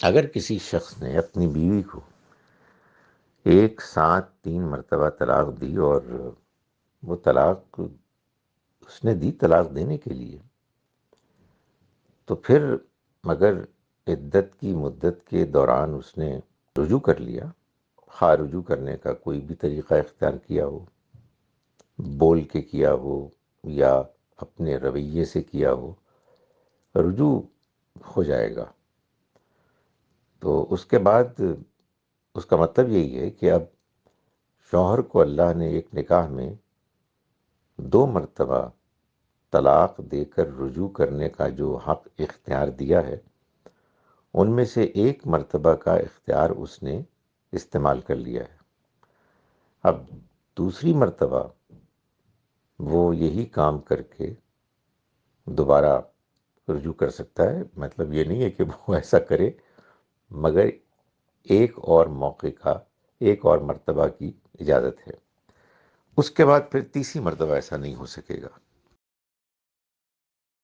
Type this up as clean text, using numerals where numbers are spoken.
اگر کسی شخص نے اپنی بیوی کو ایک ساتھ 3 مرتبہ طلاق دی، اور وہ طلاق اس نے دی طلاق دینے کے لیے، تو پھر مگر عدت کی مدت کے دوران اس نے رجوع کر لیا، خواہ رجوع کرنے کا کوئی بھی طریقہ اختیار کیا ہو، بول کے کیا ہو یا اپنے رویے سے کیا ہو، رجوع ہو جائے گا۔ تو اس کے بعد اس کا مطلب یہی ہے کہ اب شوہر کو اللہ نے ایک نکاح میں 2 مرتبہ طلاق دے کر رجوع کرنے کا جو حق اختیار دیا ہے، ان میں سے 1 مرتبہ کا اختیار اس نے استعمال کر لیا ہے۔ اب دوسری مرتبہ وہ یہی کام کر کے دوبارہ رجوع کر سکتا ہے۔ مطلب یہ نہیں ہے کہ وہ ایسا کرے، مگر ایک اور موقع کا، ایک اور مرتبہ کی اجازت ہے۔ اس کے بعد پھر تیسری مرتبہ ایسا نہیں ہو سکے گا۔